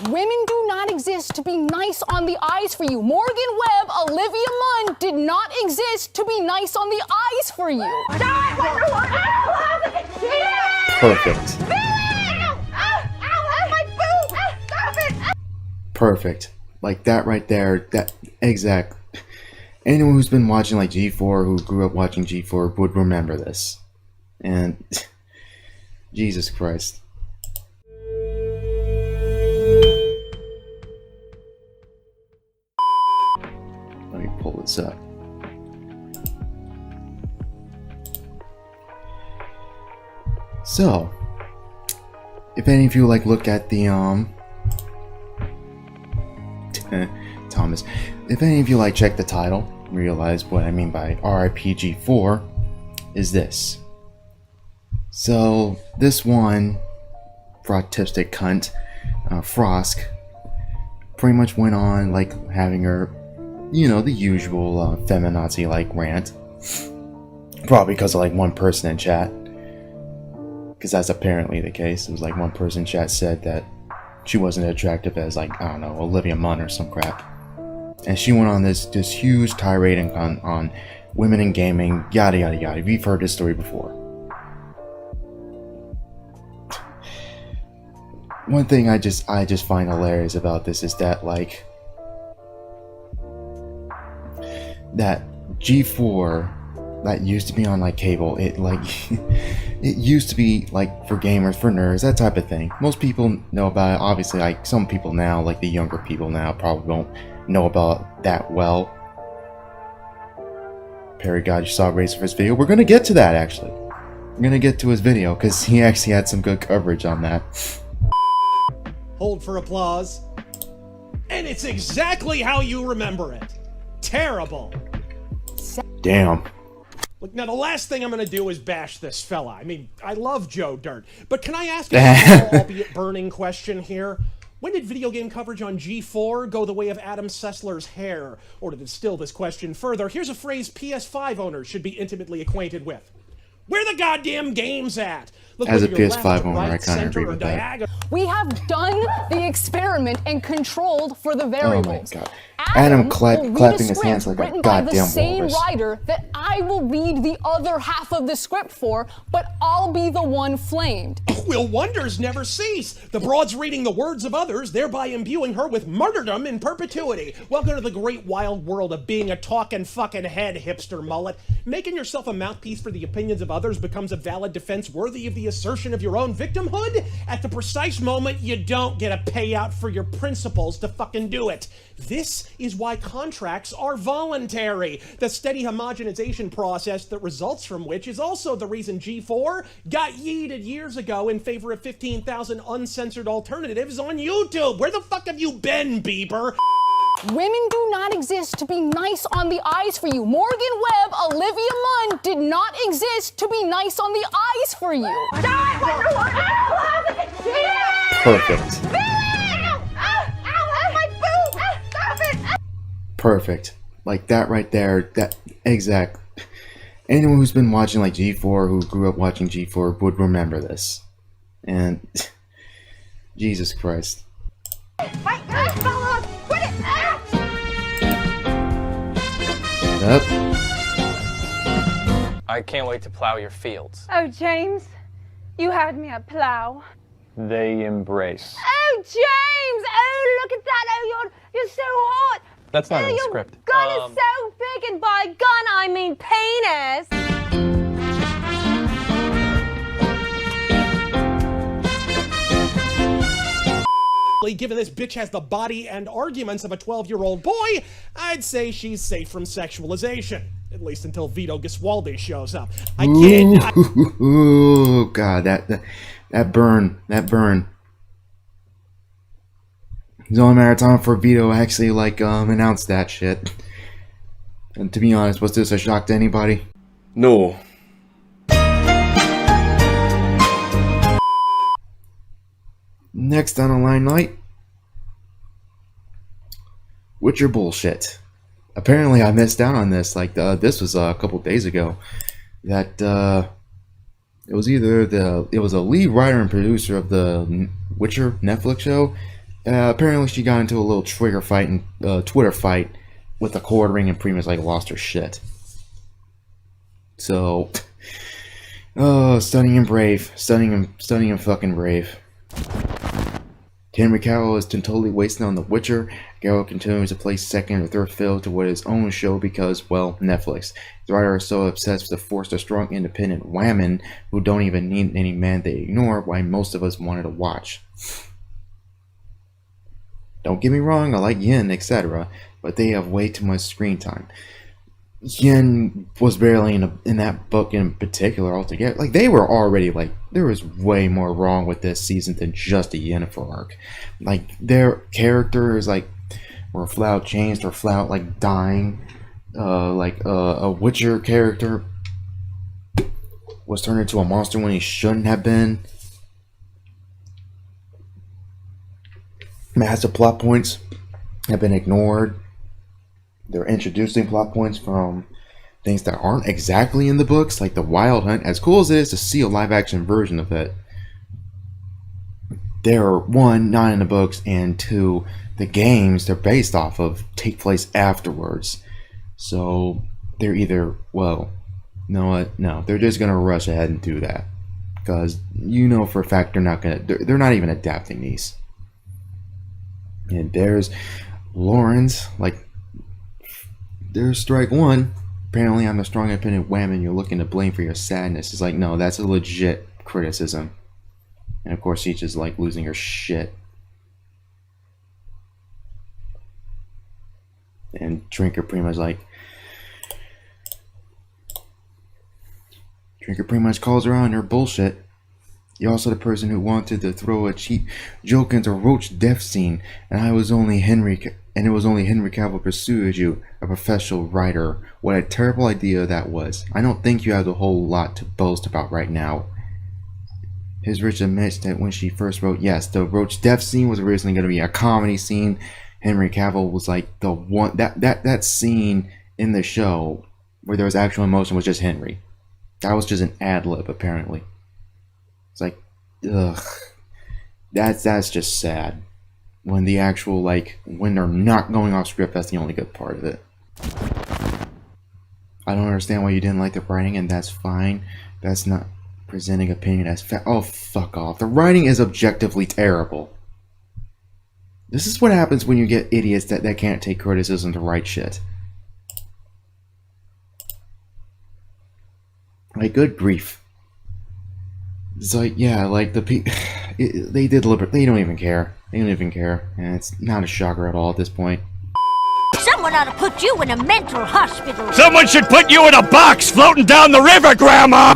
Women do not exist to be nice on the eyes for you. Morgan Webb, Olivia Munn did not exist to be nice on the eyes for you. Perfect. Perfect. Like that right there, that exact. Anyone who's been watching like G4, who grew up watching G4, would remember this. And Jesus Christ. Let me pull this up. So, if any of you like look at the Thomas, if any of you like check the title, realize what I mean by RIPG4 is this. So this one frautistic cunt, Frosk, pretty much went on like having her, you know, the usual feminazi like rant, probably because of like one person in chat, because that's apparently the case. It was like one person in chat said that she wasn't attractive as like, I don't know, Olivia Munn or some crap. And she went on this huge tirade on women in gaming, yada yada yada. We've heard this story before. One thing I just find hilarious about this is that like that G4 that used to be on like cable, it like it used to be like for gamers, for nerds, that type of thing. Most people know about it. Obviously, like some people now, like the younger people now, probably won't know about that well. Perry God, you saw Razorfist video. We're gonna get to that actually. We're gonna get to his video because he actually had some good coverage on that. Hold for applause. And it's exactly how you remember it. Terrible. Damn. Look, now the last thing I'm going to do is bash this fella. I mean, I love Joe Dirt. But can I ask a small, albeit burning question here? When did video game coverage on G4 go the way of Adam Sessler's hair? Or to distill this question further, here's a phrase PS5 owners should be intimately acquainted with. Where the goddamn game's at? Look, as a PS5 PS5 owner, I kind of agree with that. We have done the experiment and controlled for the variables. Oh my god. Adam clapping his hands like a goddamn the same walrus. writer that I will read the other half of the script for, but I'll be the one flamed. Will wonders never cease? The broad's reading the words of others, thereby imbuing her with martyrdom in perpetuity. Welcome to the great wild world of being a talking fucking head, hipster mullet. Making yourself a mouthpiece for the opinions of others becomes a valid defense worthy of the assertion of your own victimhood at the precise moment you don't get a payout for your principles to fucking do it. This is why contracts are voluntary. The steady homogenization process that results from which is also the reason G4 got yeeted years ago in favor of 15,000 uncensored alternatives on YouTube. Where the fuck have you been, Bieber? Women do not exist to be nice on the eyes for you. Morgan Webb, Olivia Munn did not exist to be nice on the eyes for you. Perfect. Perfect. Like that right there, that exact. Anyone who's been watching like G4, who grew up watching G4, would remember this. And Jesus Christ. Yep. I can't wait to plow your fields. Oh, James, you had me at plow. They embrace. Oh, James! Oh, look at that! Oh, you're so hot! That's not in the your script. gun is so big, and by gun I mean penis! Given this bitch has the body and arguments of a 12-year-old boy, I'd say she's safe from sexualization. At least until Vito Gesualdi shows up. I can't... Ooh, God, that burn. It's only a matter of time for Vito actually like announced that shit. And to be honest, was this a shock to anybody? No. Next on the limelight, Witcher bullshit. Apparently, I missed out on this. Like this was a couple days ago. That it was a lead writer and producer of the Witcher Netflix show, Apparently she got into a little Twitter fight with a cord ring, and pretty much like lost her shit. So, stunning and brave, stunning and fucking brave. Henry Cavill is totally wasting on The Witcher. Geralt continues to play second or third fiddle to what his own show because, well, Netflix. The writer is so obsessed with the force of strong, independent women who don't even need any man they ignore why most of us wanted to watch. Don't get me wrong, I like Yen, etc., but they have way too much screen time. Yen was barely in that book in particular altogether. Like, they were already, like, there was way more wrong with this season than just a Yennefer arc. Like, their characters, like, were flat out changed or flat out, like, dying. A Witcher character was turned into a monster when he shouldn't have been. Massive plot points have been ignored. They're introducing plot points from things that aren't exactly in the books, like the Wild Hunt. As cool as it is to see a live-action version of it, they're, one, not in the books, and two, the games they're based off of take place afterwards. So they're either, well, no, they're just gonna rush ahead and do that, because you know for a fact they're not even adapting these. And there's Lauren's, like, there's strike one. Apparently I'm a strong independent woman you're looking to blame for your sadness. It's like, no, that's a legit criticism. And of course she's just like losing her shit. And Drinker pretty much calls her on her bullshit. You're also the person who wanted to throw a cheap joke into Roach death scene, and it was only Henry Cavill pursued you, a professional writer. What a terrible idea that was. I don't think you have a whole lot to boast about right now. His Rich admits that when she first wrote, yes, the Roach death scene was originally going to be a comedy scene. Henry Cavill was like the one, that scene in the show where there was actual emotion was just Henry. That was just an ad-lib, apparently. It's like, ugh. That's just sad. When the actual, like, when they're not going off script, that's the only good part of it. I don't understand why you didn't like the writing, and that's fine. That's not presenting opinion as fact. Oh, fuck off. The writing is objectively terrible. This is what happens when you get idiots that can't take criticism to write shit. Like, good grief. It's like, yeah, like, they did deliberate. They don't even care. They don't even care. And it's not a shocker at all at this point. Someone ought to put you in a mental hospital. Someone should put you in a box floating down the river, Grandma!